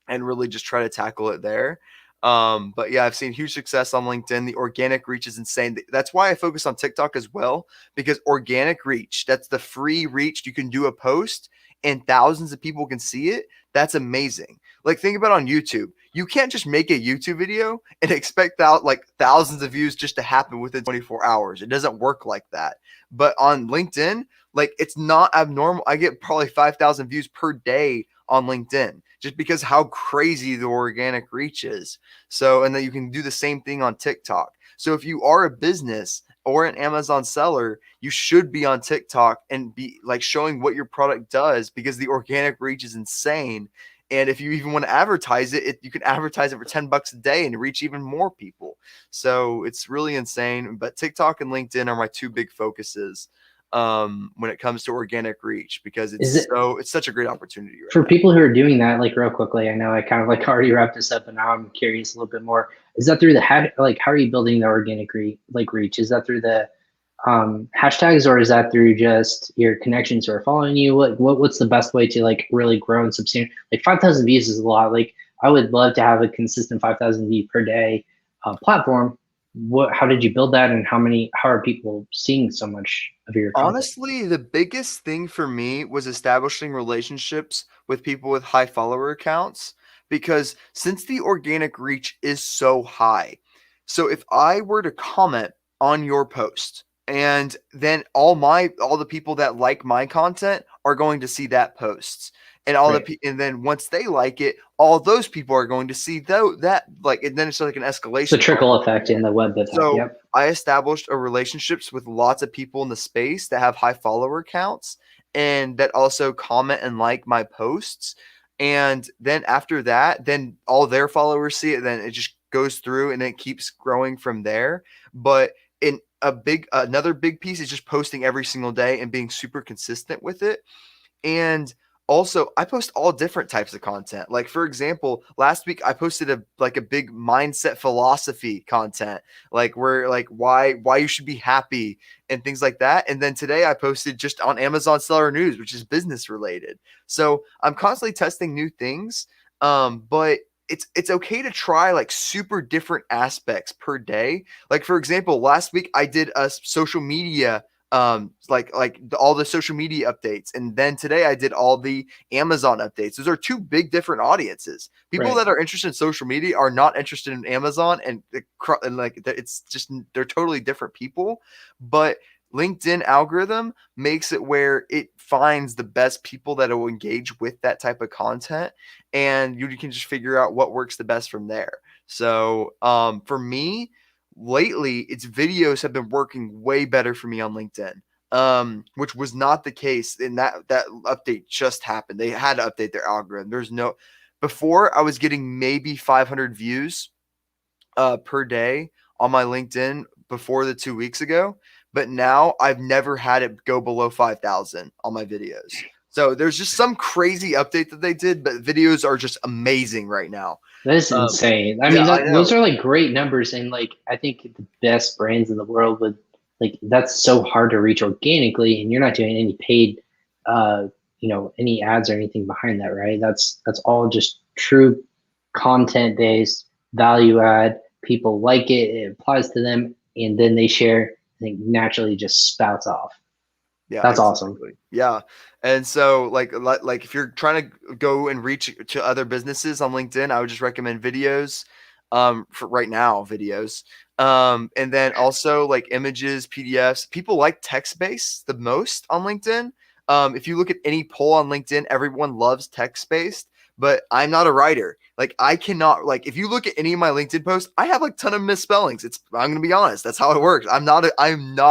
and really just try to tackle it there. But yeah, I've seen huge success on LinkedIn. The organic reach is insane. That's why I focus on TikTok as well, because organic reach, that's the free reach. You can do a post and thousands of people can see it. That's amazing. Like think about on YouTube. You can't just make a YouTube video and expect out like thousands of views just to happen within 24 hours. It doesn't work like that. But on LinkedIn, like it's not abnormal. I get probably 5,000 views per day on LinkedIn just because how crazy the organic reach is. So, and then you can do the same thing on TikTok. So if you are a business or an Amazon seller, you should be on TikTok and be like showing what your product does because the organic reach is insane. And if you even want to advertise it, you can advertise it for $10 a day and reach even more people. So it's really insane. But TikTok and LinkedIn are my 2 big focuses when it comes to organic reach because it's such a great opportunity right for now. people who are doing that, like real quickly? I know I kind of like already wrapped this up, but now I'm curious a little bit more. Is that through the how are you building the organic reach? Is that through the hashtags, or is that through just your connections who are following you? What's the best way to like really grow and substantial? Like 5,000 views is a lot. Like I would love to have a consistent 5,000 view per day platform. how did you build that, and how are people seeing so much of your content? Honestly, the biggest thing for me was establishing relationships with people with high follower accounts because since the organic reach is so high, so if I were to comment on your post and then all the people that like my content are going to see that post and Right. and then once they like it, all those people are going to see that like and then it's like an It's the escalation trickle funnel from effect in there. the web effect. So Yep. I established a relationships with lots of people in the space that have high follower counts and that also comment and like my posts. And then after that, then all their followers see it, then it just goes through and it keeps growing from there. But in another big piece is just posting every single day and being super consistent with it. And also, I post all different types of content. Like for example, last week I posted a big mindset philosophy content, like where like why you should be happy and things like that. And then today I posted just on Amazon Seller News, which is business related. So I'm constantly testing new things. But it's okay to try like super different aspects per day. Like for example, last week I did a social media all the social media updates, and then today I did all the Amazon updates. Those are two big different audiences. People Right. that are interested in social media are not interested in Amazon, and it's just they're totally different people. But LinkedIn algorithm makes it where it finds the best people that will engage with that type of content, and you can just figure out what works the best from there. So for me, lately its videos have been working way better for me on LinkedIn, which was not the case. In that update just happened. They had to update their algorithm. There's no before I was getting maybe 500 views per day on my LinkedIn before the 2 weeks ago, but now I've never had it go below 5,000 on my videos. So there's just some crazy update that they did, but videos are just amazing right now. That is Um, insane. I mean, yeah, I those know. are like great numbers, and like I think the best brands in the world would like that's so hard to reach organically, and you're not doing any paid, uh, any ads or anything behind that, right? That's all just true content based value add. People like it, it applies to them, and then they share. I think naturally just spouts off. Yeah, That's awesome. exactly. Yeah. And so like if you're trying to go and reach to other businesses on LinkedIn, I would just recommend videos for right now, videos. And then also like images, PDFs. People like text-based the most on LinkedIn. If you look at any poll on LinkedIn, everyone loves text-based, but I'm not a writer. Like I cannot like if you look at any of my LinkedIn posts, I have like ton of misspellings. I'm gonna be honest, that's how it works. I'm not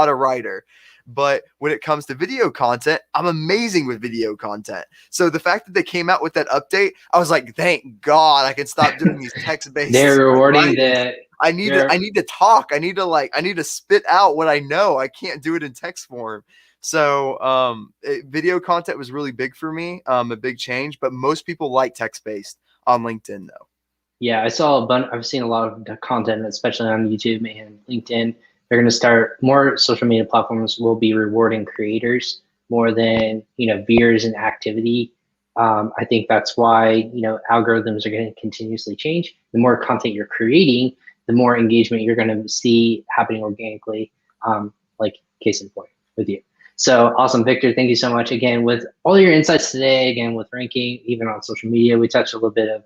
a writer. But when it comes to video content, I'm amazing with video content. So the fact that they came out with that update, I was like, thank God I can stop doing these text-based They're rewarding writings. the I they're need to talk. I need to spit out what I know. I can't do it in text form. So video content was really big for me, a big change, but most people like text-based on LinkedIn though. Yeah, I saw a bunch. I've seen a lot of the content, especially on YouTube and LinkedIn. They're going to start more social media platforms will be rewarding creators more than viewers and activity. I think that's why algorithms are going to continuously change. The more content you're creating, the more engagement you're going to see happening organically. Like case in point with you. So awesome, Victor. Thank you so much again with all your insights today. Again with ranking, even on social media, we touched a little bit of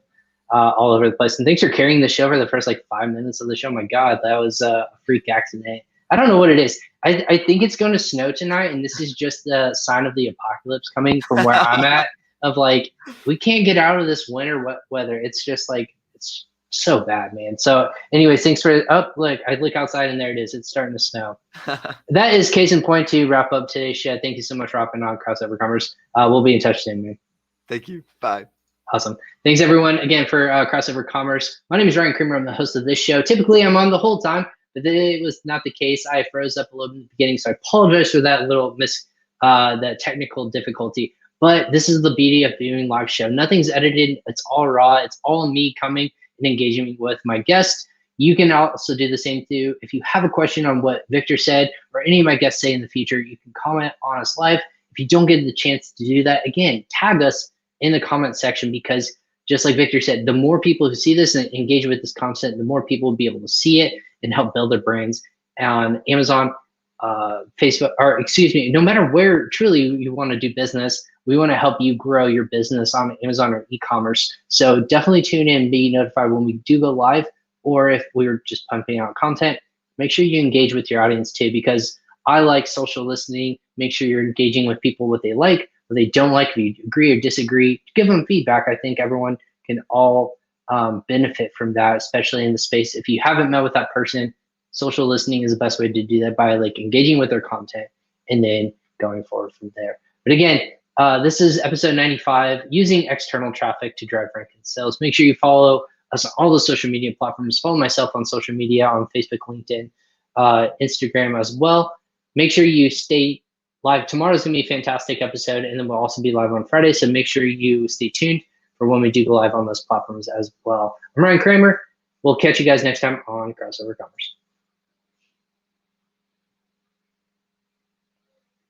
all over the place. And thanks for carrying the show for the first like 5 minutes of the show. My God, that was a freak accident. I don't know what it is. I think it's going to snow tonight, and this is just the sign of the apocalypse coming from where I'm at. Of like, we can't get out of this winter weather. It's just like it's so bad, man. So, anyways, thanks for Look, I look outside, and there it is. It's starting to snow. That is case in point to wrap up today's show. Thank you so much for hopping on Crossover Commerce. We'll be in touch soon, man. Thank you. Bye. Awesome. Thanks, everyone, again, for Crossover Commerce. My name is Ryan Cramer. I'm the host of this show. Typically, I'm on the whole time, but today was not the case. I froze up a little bit at the beginning, so I apologize for that little that technical difficulty. But this is the beauty of doing live show. Nothing's edited. It's all raw. It's all me coming and engaging with my guests. You can also do the same too. If you have a question on what Victor said or any of my guests say in the future, you can comment on us live. If you don't get the chance to do that, again, tag us in the comment section because just like Victor said, the more people who see this and engage with this content, the more people will be able to see it and help build their brands on Amazon, Facebook, or excuse me, no matter where truly you want to do business, we want to help you grow your business on Amazon or e-commerce. So definitely tune in, be notified when we do go live, or if we're just pumping out content. Make sure you engage with your audience too, because I like social listening. Make sure you're engaging with people, what they like, what they don't like, if you agree or disagree. Give them feedback. I think everyone can all benefit from that, especially in the space. If you haven't met with that person, social listening is the best way to do that, by like engaging with their content and then going forward from there. But again, this is episode 95, using external traffic to drive rank and sales. Make sure you follow us on all the social media platforms. Follow myself on social media, on Facebook, LinkedIn, Instagram as well. Make sure you stay live. Tomorrow's gonna be a fantastic episode, and then we'll also be live on Friday. So make sure you stay tuned for when we do go live on those platforms as well. I'm Ryan Cramer. We'll catch you guys next time on Crossover Commerce.